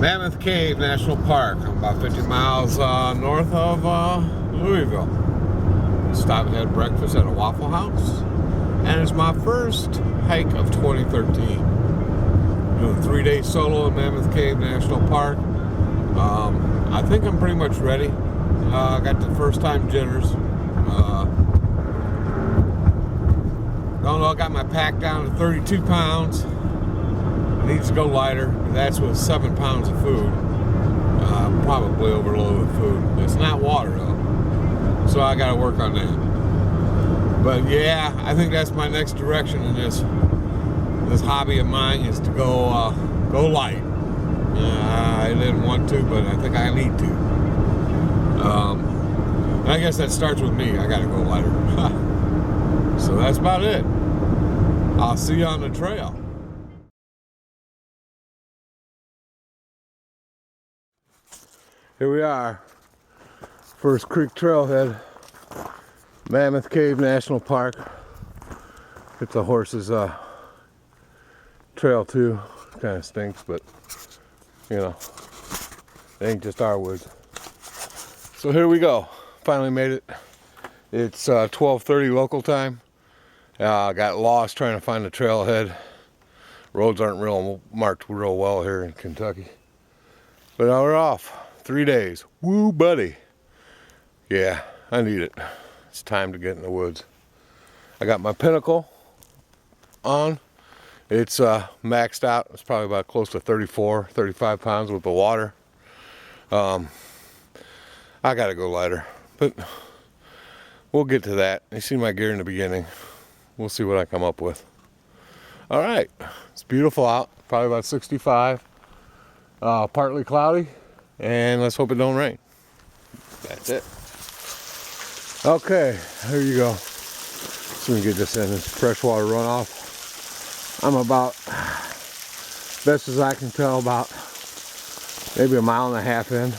Mammoth Cave National Park. I'm about 50 miles north of Louisville. Stopped and had breakfast at a Waffle House. And it's my first hike of 2013. Doing a 3-day solo in Mammoth Cave National Park. I think I'm pretty much ready. I got the first time jitters. Don't know, I got my pack down to 32 pounds. It needs to go lighter. That's with 7 pounds of food. Probably overloaded with food. It's not water though. So I got to work on that. But yeah, I think that's my next direction in this hobby of mine is to go light. I didn't want to, but I think I need to. I guess that starts with me. I got to go lighter. So that's about it. I'll see you on the trail. Here we are. First creek trailhead. Mammoth Cave National Park. It's a horse's trail too. Kind of stinks, but you know, it ain't just our woods. So here we go. Finally made it. It's 12:30 local time. Got lost trying to find the trailhead. Roads aren't marked real well here in Kentucky. But now we're off. 3 days. Woo, buddy. Yeah, I need it. It's time to get in the woods. I got my Pinnacle on. It's maxed out. It's probably about close to 34, 35 pounds with the water. I gotta go lighter, but we'll get to that. You see my gear in the beginning. We'll see what I come up with. All right, it's beautiful out. Probably about 65. Partly cloudy, and let's hope it don't rain. That's it. Okay, here you go. So we can get this in. It's freshwater runoff. I'm about, best as I can tell, about maybe 1.5 miles in.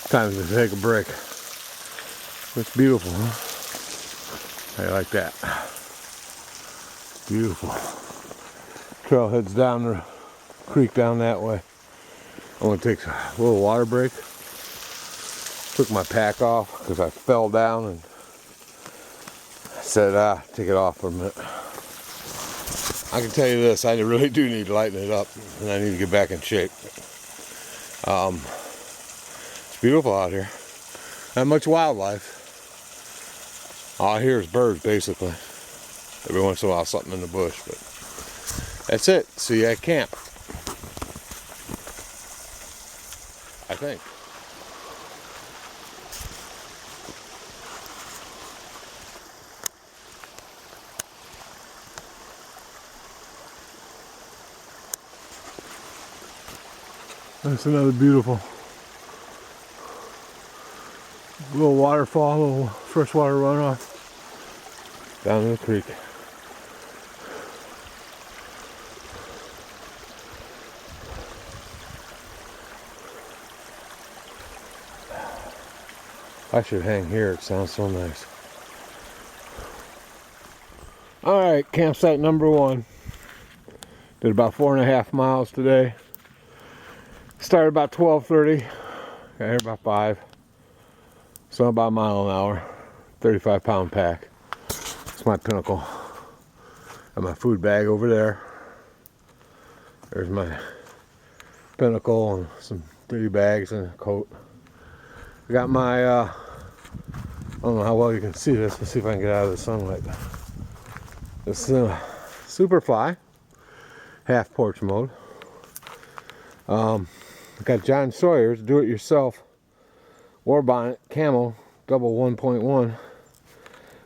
Time to take a break. It's beautiful, huh? I like that. Beautiful. Trail heads down the creek down that way. I'm gonna take a little water break. Took my pack off because I fell down and said, take it off for a minute. I can tell you this, I really do need to lighten it up and I need to get back in shape. It's beautiful out here. Not much wildlife. All I hear is birds basically. Every once in a while something in the bush, but that's it. See you at camp. I think. That's another beautiful little waterfall, little freshwater runoff down in the creek. I should hang here, it sounds so nice. Alright, campsite number 1. Did about 4.5 miles today. Started about 12:30, got here about 5. So about 1 mile an hour, 35 pound pack. It's my Pinnacle. Got my food bag over there. There's my Pinnacle and some 3 bags and a coat. I got my, I don't know how well you can see this. Let's see if I can get out of the sunlight. This Superfly, half porch mode. I got John Sawyer's do-it-yourself war bonnet camo double 1.1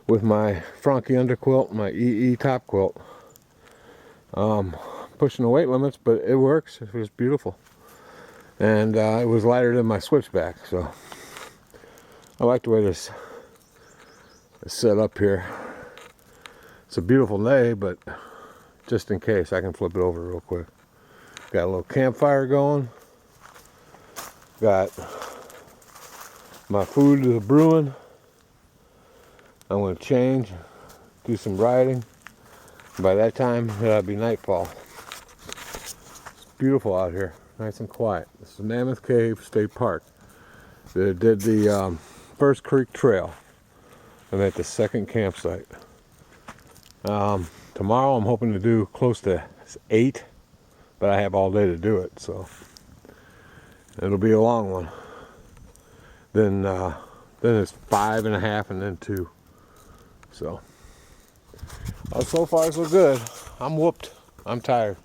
with my Franke underquilt and my EE top quilt. Pushing the weight limits, but it works. It was beautiful. And it was lighter than my switchback, so I like the way this is set up here. It's a beautiful day, but just in case, I can flip it over real quick. Got a little campfire going. Got my food brewing. I'm going to change, do some riding. By that time, it'll be nightfall. beautiful out here, nice and quiet. This is Mammoth Cave State Park. They did the First Creek Trail. I'm at the second campsite. Tomorrow I'm hoping to do close to 8, but I have all day to do it, so it'll be a long one. Then it's 5.5 and then 2. So so far so good. I'm whooped. I'm tired.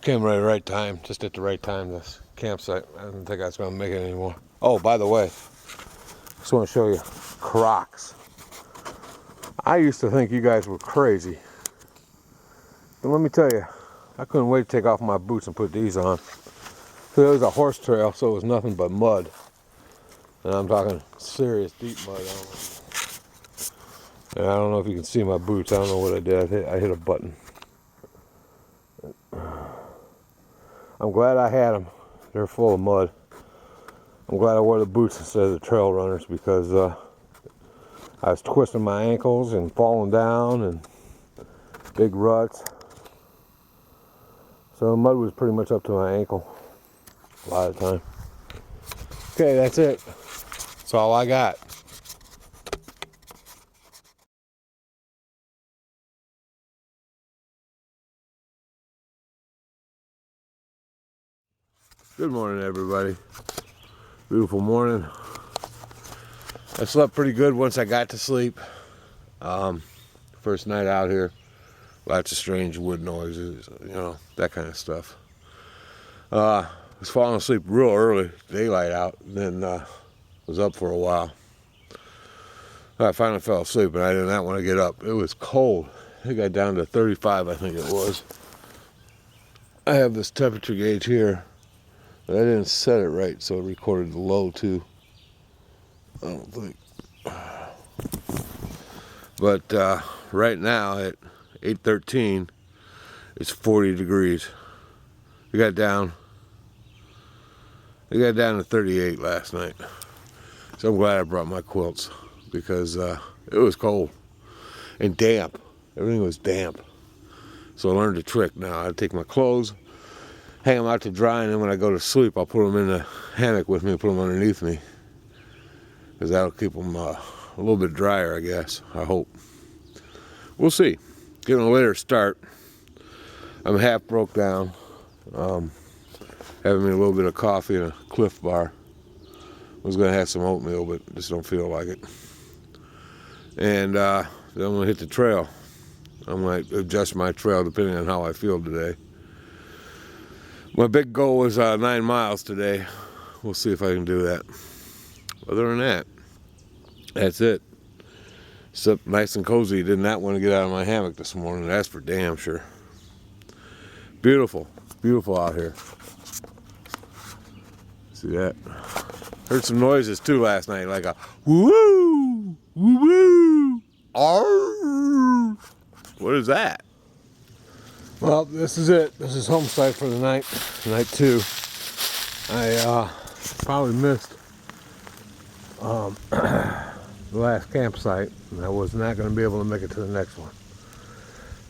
Came right time, just at the right time. This campsite. I didn't think I was going to make it anymore. Oh, by the way, just want to show you Crocs. I used to think you guys were crazy, but let me tell you, I couldn't wait to take off my boots and put these on. So there was a horse trail, so it was nothing but mud, and I'm talking serious deep mud. And I don't know if you can see my boots. I don't know what I did. I hit a button. I'm glad I had them. They're full of mud. I'm glad I wore the boots instead of the trail runners, because I was twisting my ankles and falling down and big ruts. So the mud was pretty much up to my ankle a lot of the time. Okay, that's it. That's all I got. Good morning, everybody. Beautiful morning. I slept pretty good once I got to sleep. First night out here, lots of strange wood noises, that kind of stuff. I was falling asleep real early, daylight out, and then was up for a while. I finally fell asleep, and I did not want to get up. It was cold. It got down to 35, I think it was. I have this temperature gauge here, but I didn't set it right, so it recorded the low too. I don't think. But right now at 8:13, it's 40 degrees. It got down to 38 last night. So I'm glad I brought my quilts, because it was cold and damp. Everything was damp. So I learned a trick now. I take my clothes, hang them out to dry, and then when I go to sleep, I'll put them in the hammock with me and put them underneath me, because that'll keep them a little bit drier, I guess. I hope. We'll see. Getting a later start. I'm half broke down. Having me a little bit of coffee and a Cliff Bar. Was going to have some oatmeal, but just don't feel like it. And then I'm going to hit the trail. I might adjust my trail depending on how I feel today. My big goal was 9 miles today. We'll see if I can do that. Other than that, that's it. Slept nice and cozy. Did not want to get out of my hammock this morning. That's for damn sure. Beautiful. Beautiful out here. See that? Heard some noises too last night, like a woo, woo, woo, arr. What is that? Well, this is it. This is home site for the night 2. I probably missed the last campsite, and I was not going to be able to make it to the next one.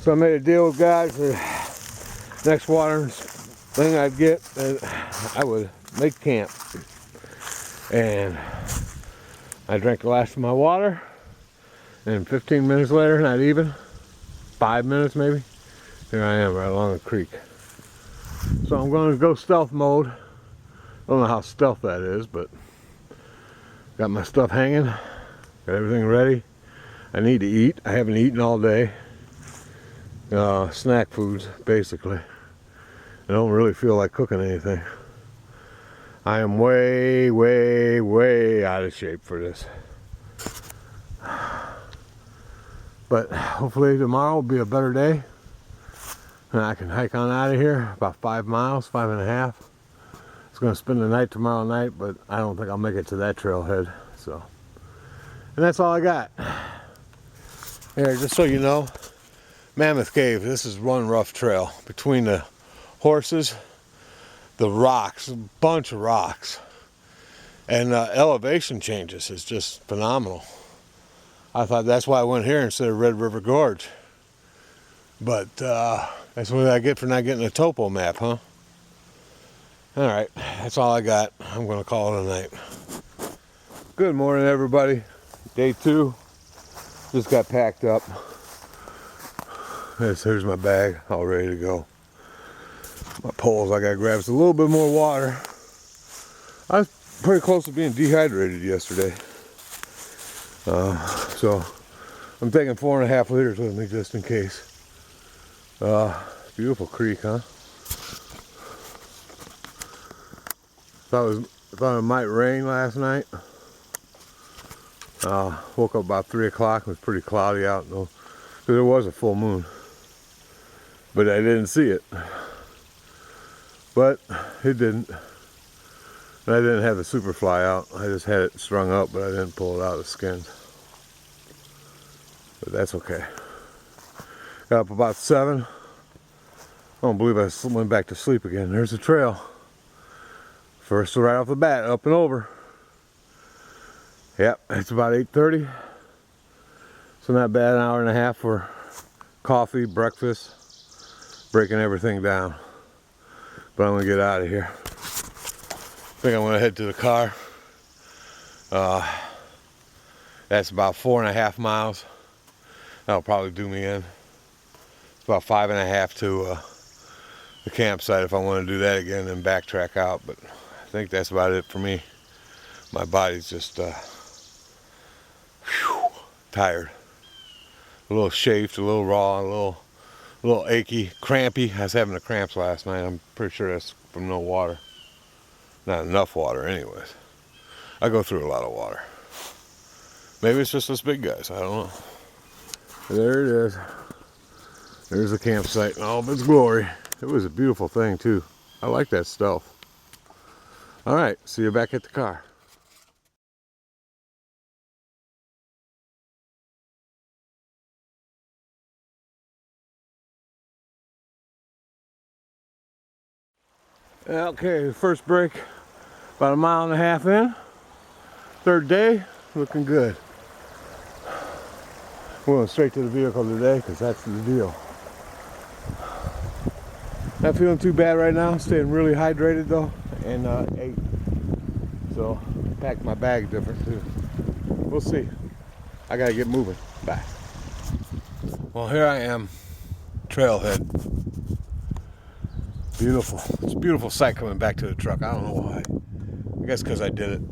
So I made a deal with God for the next watering thing I'd get, and I would make camp. And I drank the last of my water, and 15 minutes later, not even 5 minutes maybe, here I am right along the creek. So I'm going to go stealth mode. I don't know how stealth that is, but got my stuff hanging, got everything ready. I need to eat. I haven't eaten all day. Snack foods, basically. I don't really feel like cooking anything. I am way, way, way out of shape for this. But hopefully tomorrow will be a better day, and I can hike on out of here about 5 miles, 5.5. I was going to spend the night tomorrow night, but I don't think I'll make it to that trailhead. So, and that's all I got. Here, just so you know, Mammoth Cave, this is one rough trail. Between the horses, the rocks, a bunch of rocks, and elevation changes is just phenomenal. I thought that's why I went here instead of Red River Gorge. But that's what I get for not getting a topo map, huh? Alright, that's all I got. I'm going to call it a night. Good morning, everybody. Day 2. Just got packed up. Here's my bag, all ready to go. My poles, I got to grab a little bit more water. I was pretty close to being dehydrated yesterday. So I'm taking 4.5 liters with me just in case. Beautiful creek, huh? Thought it might rain last night. Woke up about 3 o'clock. It was pretty cloudy out though. There was a full moon, but I didn't see it. But it didn't. And I didn't have the super fly out. I just had it strung up, but I didn't pull it out of the skins. But that's okay. Got up about 7. I don't believe I went back to sleep again. There's the trail. First right off the bat, up and over. Yep, it's about 8:30. So not bad, an hour and a half for coffee, breakfast, breaking everything down. But I'm gonna get out of here. I think I'm gonna head to the car. That's about 4.5 miles. That'll probably do me in. It's about 5.5 to the campsite if I want to do that again and backtrack out. But I think that's about it for me. My body's just tired. A little chafed, a little raw, a little achy, crampy. I was having the cramps last night. I'm pretty sure that's from no water. Not enough water anyways. I go through a lot of water. Maybe it's just us big guys, I don't know. There it is. There's the campsite in all of its glory. It was a beautiful thing too. I like that stuff. Alright, see you back at the car. Okay, first break, about 1.5 miles in. Third day, looking good. We're going straight to the vehicle today because that's the deal. Not feeling too bad right now, staying really hydrated though, and ate. So, packed my bag different too. We'll see. I gotta get moving. Bye. Well, here I am, trailhead. Beautiful. It's a beautiful sight coming back to the truck. I don't know why. I guess because I did it.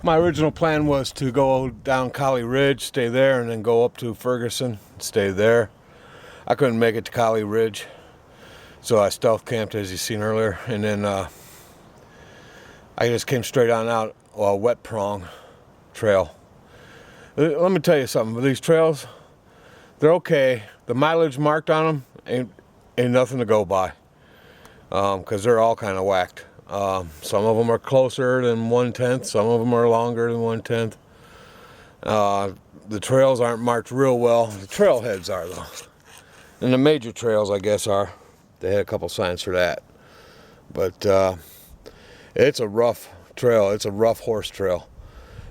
My original plan was to go down Collie Ridge, stay there, and then go up to Ferguson, stay there. I couldn't make it to Collie Ridge, so I stealth camped as you seen earlier, and then I just came straight on out Wet Prong Trail. Let me tell you something. These trails, they're okay. The mileage marked on them ain't nothing to go by, because they're all kind of whacked. Some of them are closer than 1/10. Some of them are longer than 1/10. The trails aren't marked real well. The trailheads are though, and the major trails I guess are. They had a couple signs for that, but it's a rough trail. It's a rough horse trail.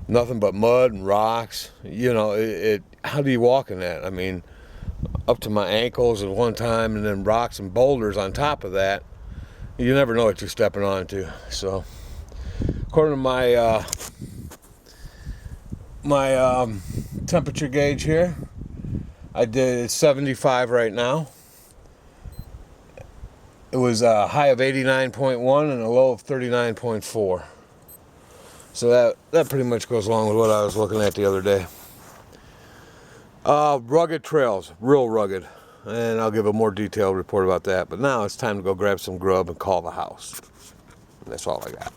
Nothing but mud and rocks. You know, how do you walk in that? I mean, up to my ankles at one time, and then rocks and boulders on top of that. You never know what you're stepping onto. So, according to my temperature gauge here, I did 75 right now. It was a high of 89.1 and a low of 39.4. So that pretty much goes along with what I was looking at the other day. Rugged trails, real rugged. And I'll give a more detailed report about that. But now it's time to go grab some grub and call the house. And that's all I got.